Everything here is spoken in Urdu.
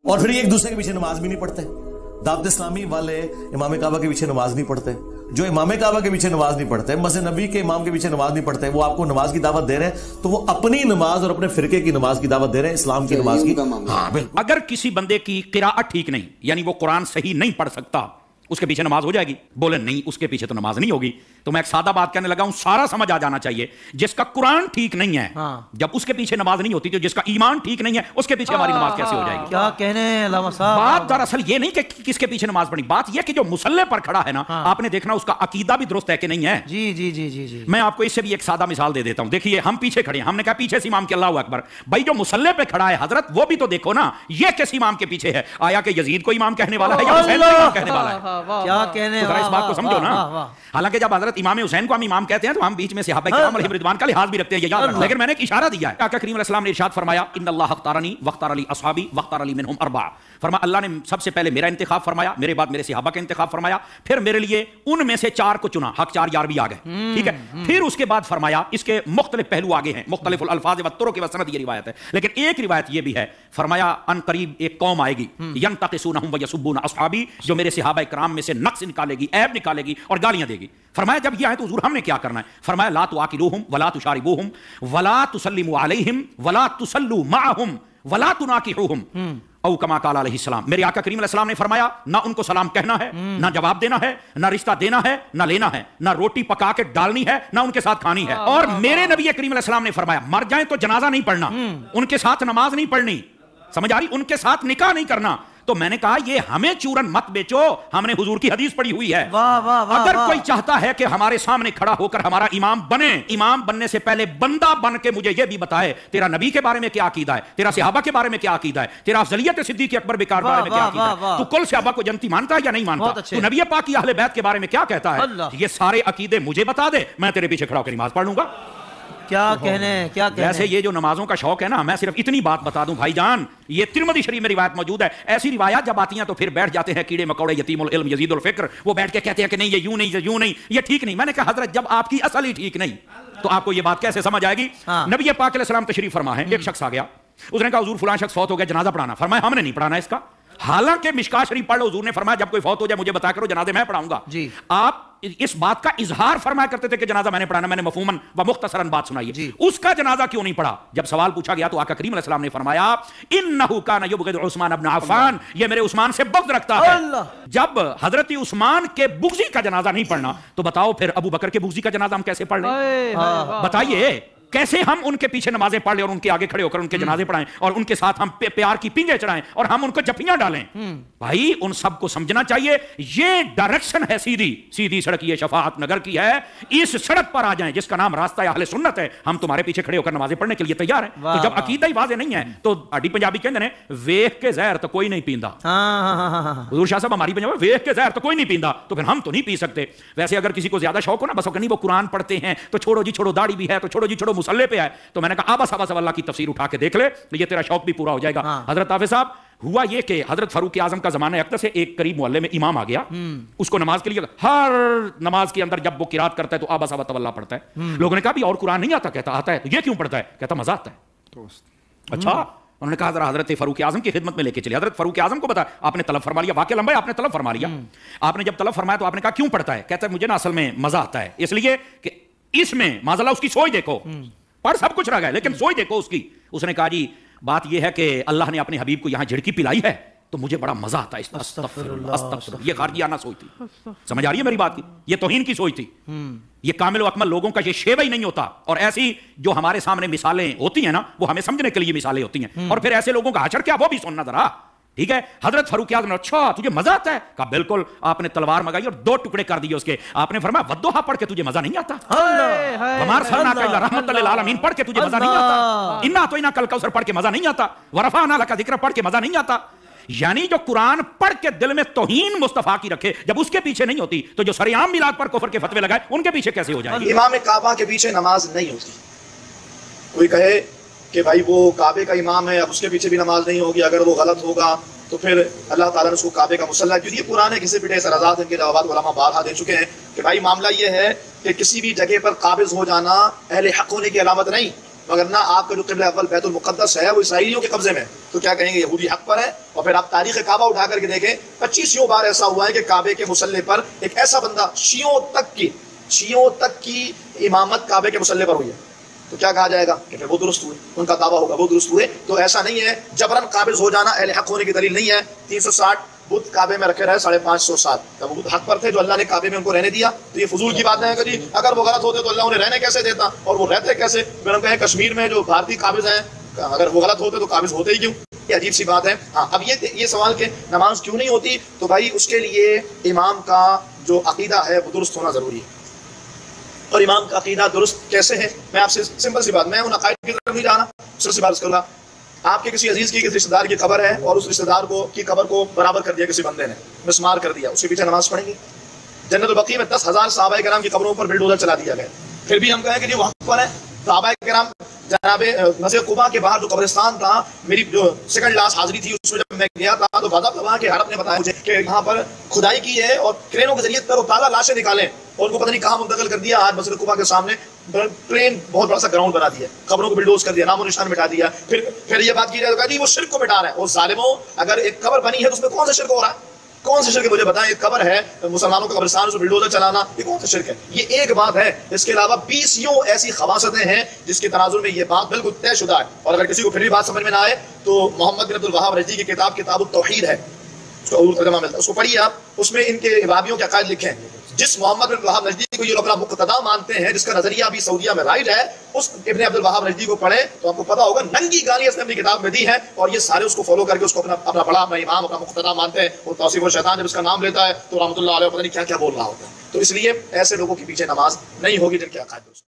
اور پھر ایک دوسرے کے پیچھے نماز بھی نہیں پڑھتے. دعوت اسلامی والے امام کعبہ کے پیچھے نماز نہیں پڑھتے. جو امام کعبہ کے پیچھے نماز نہیں پڑھتے, مسجد نبوی کے امام کے پیچھے نماز نہیں پڑھتے, وہ آپ کو نماز کی دعوت دے رہے ہیں تو وہ اپنی نماز اور اپنے فرقے کی نماز کی دعوت دے رہے ہیں, اسلام کی نماز کی. ہاں بالکل. اگر کسی بندے کی قراءت ٹھیک نہیں, یعنی وہ قرآن صحیح نہیں پڑھ سکتا, اس کے پیچھے نماز ہو جائے گی؟ بولے نہیں, اس کے پیچھے تو نماز نہیں ہوگی. تو میں ایک سادہ بات کہنے لگا ہوں, سارا سمجھ آ جانا چاہیے. جس کا قرآن ٹھیک نہیں ہے, جب اس کے پیچھے نماز نہیں ہوتی, تو جس کا ایمان ٹھیک نہیں ہے اس کے پیچھے ہماری نماز کیسے ہو جائے گی؟ کیا کہنے ہیں علامہ صاحب. بات دراصل یہ نہیں کہ کس کے پیچھے نماز پڑھنی, بات یہ کہ جو مصلی پر کھڑا ہے نا, آپ نے دیکھنا اس کا عقیدہ بھی درست ہے کہ نہیں ہے. جی جی جی جی جی. میں آپ کو اس سے بھی ایک سادہ مثال دے دیتا ہوں. دیکھیے ہم پیچھے کھڑے ہیں, ہم نے کہا پیچھے سے امام کے اللہ اکبر. بھائی جو مصلی پہ کھڑا ہے حضرت, وہ بھی تو دیکھو نا یہ کس امام کے پیچھے ہے. آیا کہ یزید کو امام کہنے والا ہے یا حسین کو امام کہنے والا ہے؟ کیا کہنے, اس بات کو سمجھو نا. حالانکہ جب حضرت امام حسین کو ہم امام کہتے ہیں تو ہم بیچ میں صحابہ کرام علیہم رضوان کا لحاظ بھی رکھتے ہیں, یہ یاد رکھنا. لیکن میں نے ایک اشارہ دیا ہے. آقا کریم علیہ السلام نے ارشاد فرمایا ان اللہ اختارنی واختار لی اصحابی واختار لی منہم اربعہ. فرمایا اللہ نے سب سے پہلے میرا انتخاب فرمایا, میرے بعد میرے صحابہ کا انتخاب فرمایا, پھر میرے لیے ان میں سے 4 کو چنا. حق 4 یار بھی آ گئے, ٹھیک ہے. پھر اس کے بعد فرمایا, اس کے مختلف پہلو آگے ہیں, مختلف الفاظ و طرق و سند, یہ روایت ہے. لیکن ایک روایت یہ بھی ہے, فرمایا ان قریب ایک قوم آئے گی ینتقصونہم ویسبون اصحابی, جو میرے صحابہ کرام میں سے نقص نکالے گی, عیب نکالے گی اور گالیاں دے گی. فرمایا جب یہ آئے تو حضور ہم نے کیا کرنا ہے؟ فرمایا لا تواکلوہم ولا تشاربوہم ولا تسلموا علیہم ولا تسلوا معہم ولا تناکحوہم او کما قال علیہ السلام. میرے آقا کریم علیہ السلام نے فرمایا نہ ان کو سلام کہنا ہے, نہ جواب دینا ہے, نہ رشتہ دینا ہے, نہ لینا ہے, نہ روٹی پکا کے ڈالنی ہے, نہ ان کے ساتھ کھانی ہے. اور میرے نبی کریم علیہ السلام نے فرمایا مر جائیں تو جنازہ نہیں پڑھنا, ان کے ساتھ نماز نہیں پڑھنی, سمجھ آ رہی, ان کے ساتھ نکاح نہیں کرنا. تو میں نے کہا یہ ہمیں چورن مت بیچو, ہم نے حضور کی حدیث پڑھی ہوئی ہے. اگر کوئی چاہتا ہے کہ ہمارے سامنے کھڑا ہو کر ہمارا امام بنے, امام بننے سے پہلے بندہ بن کے مجھے یہ بھی بتائے تیرا نبی کے بارے میں کیا عقیدہ ہے, تیرا صحابہ کے بارے میں کیا عقیدہ ہے, تیرا افضلیت صدیق اکبر بکار بارے میں کیا عقیدہ ہے, تو کل صحابہ کو جنتی مانتا ہے یا نہیں مانتا, تو نبی پاک کی اہل بیت کے بارے میں کیا کہتا ہے, یہ سارے عقیدے مجھے بتا دے, میں تیرے پیچھے کھڑا ہو کے نماز پڑھ لوں گا. کیا کہنے, کیا کہنے. ویسے یہ جو نمازوں کا شوق ہے نا, میں صرف اتنی بات بتا دوں بھائی جان, یہ ترمذی شریف میں روایت موجود ہے. ایسی روایات جب آتی ہیں تو پھر بیٹھ جاتے ہیں کیڑے مکوڑے, یتیم العلم یزید الفکر, وہ بیٹھ کے کہتے ہیں کہ نہیں یہ یوں نہیں, یہ یوں نہیں, یہ ٹھیک نہیں. میں نے کہا حضرت جب آپ کی اصل ہی ٹھیک نہیں تو آپ کو یہ بات کیسے سمجھ آئے گی؟ نبی پاک علیہ السلام تشریف فرما ہے, ایک شخص آ گیا, اس نے کہا حضور فلاں شخص فوت ہو گیا, جنازہ پڑھانا. فرمایا ہم نے نہیں پڑھانا اس کا, حالانکہ مشکاہ شریف پڑھ لو, حضور نے فرمایا جب کوئی فوت ہو جائے مجھے بتا کرو, جنازے میں پڑھاؤں گا. آپ اس بات کا اظہار فرمایا کرتے تھے کہ جنازہ میں نے پڑھانا, میں نے مفہوماً و مختصراً بات سنائی. اس کا جنازہ کیوں نہیں پڑھا؟ جب سوال پوچھا گیا تو آقا کریم علیہ السلام نے فرمایا انہ کان یبغض عثمان بن عفان, یہ میرے عثمان سے بغض رکھتا ہے. جب حضرت عثمان کے بغضی کا جنازہ نہیں پڑھنا تو بتاؤ پھر ابو بکر کے بغضی کا جنازہ ہم کیسے پڑھ لیں؟ بتائیے کیسے ہم ان کے پیچھے نمازیں پڑھ لیں اور ان کے آگے کھڑے ہو کر ان کے جنازے پڑھائیں اور ان کے ساتھ ہم پیار کی پنجے چڑھائیں اور ہم ان کو جفیاں ڈالیں؟ بھائی ان سب کو سمجھنا چاہیے یہ ڈائریکشن ہے سیدھی سڑک, یہ شفاعت نگر کی ہے. اس سڑک پر آ جائیں جس کا نام راستہ اہل سنت ہے, ہم تمہارے پیچھے کھڑے ہو کر نمازیں پڑھنے کے لیے تیار ہیں. تو جب عقیدہ ہی واضح نہیں ہے تو اڈی پنجابی کہتے ہیں ویکھ کے زہر تو کوئی نہیں پیندا. حضور شاہ صاحب ہماری پنجابی ویکھ کے زہر تو کوئی نہیں پیندا, تو پھر ہم تو نہیں پی سکتے. ویسے اگر کسی کو زیادہ شوق ہو نا, بس وہ قرآن پڑھتے ہیں تو چھوڑو جی چھوڑو, داڑھی بھی ہے تو چھوڑو جی چھوڑو, مصلی پہ ہے, تو میں نے کہا آبا صاحب اللہ کی تفسیر اٹھا کے دیکھ لے, یہ تیرا شوق بھی پورا ہو جائے گا. حضرت حافظ صاحب ہوا یہ کہ حضرت فاروق اعظم کا زمانہ اقدس سے ایک قریب محلے میں امام آ گیا, اس کو نماز کے لیے ہر نماز کے اندر جب وہ قرات کرتا ہے تو آبا صاحب تولا پڑھتا ہے. لوگوں نے کہا بھی اور قرآن نہیں آتا؟ کہتا آتا ہے. تو یہ کیوں پڑھتا ہے؟ کہتا مزہ آتا ہے. اچھا, انہوں نے کہا ذرا حضرت فاروق اعظم کی خدمت میں لے کے چلے. حضرت فاروق اعظم کو بتا آپ نے طلب فرما لیا, واقعہ لمبا ہے, آپ نے طلب فرما لیا. آپ نے جب طلب فرمایا تو آپ نے کہا کیوں پڑھتا ہے؟ کہتا ہے مجھے نا اصل میں مزہ آتا ہے, اس لیے کہ اس میں معاذ اللہ اس کی سوچ دیکھو, پڑھ سب کچھ رہ گیا لیکن سوچ دیکھو اس کی. اس نے کہا جی بات یہ ہے کہ اللہ نے اپنے حبیب کو یہاں جھڑکی پلائی ہے تو مجھے بڑا مزہ آتا ہے. استغفر اللہ, یہ خارجیانہ سوچ تھی. سمجھ آ رہی ہے میری بات کی؟ یہ توہین کی سوچ تھی. یہ کامل و اکمل لوگوں کا یہ شیوہ ہی نہیں ہوتا. اور ایسی جو ہمارے سامنے مثالیں ہوتی ہیں نا, وہ ہمیں سمجھنے کے لیے مثالیں ہوتی ہیں, اور پھر ایسے لوگوں کا حشر کیا وہ بھی سننا ذرا, ٹھیک ہے. حضرت فاروق اعظم نے اچھا تجھے مزہ آتا ہے؟ کہا بالکل. آپ نے تلوار منگائی اور 2 ٹکڑے کر دیے اس کے. آپ نے فرمایا ودوحا پڑھ کے تجھے مزہ نہیں آتا؟ وما ارسلناک الا رحمۃ للعالمین پڑھ کے تجھے مزہ نہیں آتا؟ انا اعطیناک الکوثر پڑھ کے مزہ نہیں آتا؟ ورفعنا لک ذکرک پڑھ کے مزہ نہیں آتا؟ یعنی جو قرآن پڑھ کے دل میں توہین مصطفیٰ کی رکھے, جب اس کے پیچھے نہیں ہوتی تو جو سریعام میلاد پر کفر کے فتوے لگائے ان کے پیچھے کیسے ہو جائے گی؟ امام کعبہ کے پیچھے نماز نہیں ہوتی. کوئی کہے کہ بھائی وہ کعبے کا امام ہے, اب اس کے پیچھے بھی نماز نہیں ہوگی, اگر وہ غلط ہوگا تو پھر اللہ تعالیٰ نے اس کو کعبے کا مصلی, کیونکہ یہ پرانے کسی پٹے سرازات ان کے جوابات علماء بارہا دے چکے ہیں کہ بھائی معاملہ یہ ہے کہ کسی بھی جگہ پر قابض ہو جانا اہل حق ہونے کی علامت نہیں. مگر نہ آپ کا جو قبلہ اول بیت المقدس ہے وہ اسرائیلیوں کے قبضے میں، تو کیا کہیں گے یہودی حق پر ہے؟ اور پھر آپ تاریخ کعبہ اٹھا کر کے دیکھیں 25 بار ایسا ہوا ہے کہ کعبے کے مصلی پر ایک ایسا بندہ شیعوں تک کی امامت کعبے کے مصلی پر ہوئی ہے، تو کیا کہا جائے گا کہ پھر وہ درست ہوئے، ان کا دعویٰ ہوگا وہ درست ہوئے۔ تو ایسا نہیں ہے، جبرن قابض ہو جانا اہل حق ہونے کی دلیل نہیں ہے۔ 360 بت کعبے میں رکھے رہے 550 سال، جب وہ بت حق پر تھے جو اللہ نے کعبے میں ان کو رہنے دیا، تو یہ فضول کی باتیں ہیں کہ جی اگر وہ غلط ہوتے تو اللہ انہیں رہنے کیسے دیتا، اور وہ رہتے کیسے؟ پھر ہم کہیں کشمیر میں جو بھارتی قابض ہیں اگر وہ غلط ہوتے تو قابض ہوتے ہی کیوں؟ یہ عجیب سی بات ہے۔ ہاں اب یہ سوال کہ نماز کیوں نہیں ہوتی، تو بھائی اس کے لیے امام کا جو عقیدہ ہے وہ درست ہونا ضروری ہے۔ اور امام کا عقیدہ درست کیسے ہے؟ میں آپ سے سمپل سی بات، میں ان عقائد کی طرف نہیں جانا، سمپل سی بات کروں گا۔ آپ کے کسی عزیز کی کسی رشتہ دار کی قبر ہے اور اس رشتہ دار کی قبر کو برابر کر دیا کسی بندے نے، مسمار کر دیا، اس کے پیچھے نماز پڑھیں گے؟ جنت البقیع میں 10,000 صحابہ کرام کی قبروں پر بلڈوزر چلا دیا گیا، پھر بھی ہم کہیں کہ یہ وقت پر ہے۔ صحابہ کرام جناب مسجد قباء کے باہر جو قبرستان تھا، میری جو سیکنڈ لاسٹ حاضری تھی اس میں جب میں گیا تھا تو وہاں کے عرب نے بتایا مجھے کہ وہاں پر کھدائی کی ہے اور کرینوں کے ذریعے پر تازہ لاشیں نکالیں، اور ان کو پتہ نہیں کہاں منتقل کر دیا۔ آج مسجد قباء کے سامنے ٹرین بہت بڑا سا گراؤنڈ بنا دیا، قبروں کو بلڈوز کر دیا، نام و نشان مٹا دیا۔ پھر یہ بات کی جائے تو جی وہ شرک کو مٹا رہا ہے۔ وہ ظالموں، اگر ایک قبر بنی ہے تو اس میں کون سا شرک ہو رہا ہے؟ کون سے شرک ہے مجھے بتائیں؟ ایک قبر ہے مسلمانوں کا قبرستان، اس میں بلڈوزر چلانا، یہ کون سا شرک ہے؟ یہ ایک بات ہے، اس کے علاوہ 20 ایسی خواصتیں ہیں جس کے تناظر میں یہ بات بالکل طے شدہ ہے۔ اور اگر کسی کو پھر بھی بات سمجھ میں نہ آئے تو محمد بن عبد الوہاب نجدی کی کتاب التوحید ہے، اس کا اردو ترجمہ ملتا ہے، اس کو پڑھیے آپ، اس میں ان کے وہابیوں کے عقائد لکھے ہیں۔ جس محمد بن عبد الوہاب نجدی کو یہ لوگ اپنا مقتدا مانتے ہیں، جس کا نظریہ بھی سعودیہ میں رائج ہے، اس ابن عبد الوہاب نجدی کو پڑھیں تو آپ کو پتا ہوگا ننگی گالی اس نے اپنی کتاب میں دی ہے، اور یہ سارے اس کو فالو کر کے اس کو اپنا بڑا اپنا امام اپنا مقتدا مانتے ہیں۔ وہ توصیف الشیطان جب اس کا نام لیتا ہے تو رحمۃ اللہ علیہ پتہ نہیں کیا کیا بول رہا ہوتا ہے۔ تو اس لیے ایسے لوگوں کے پیچھے نماز نہیں ہوگی جن کے عقائد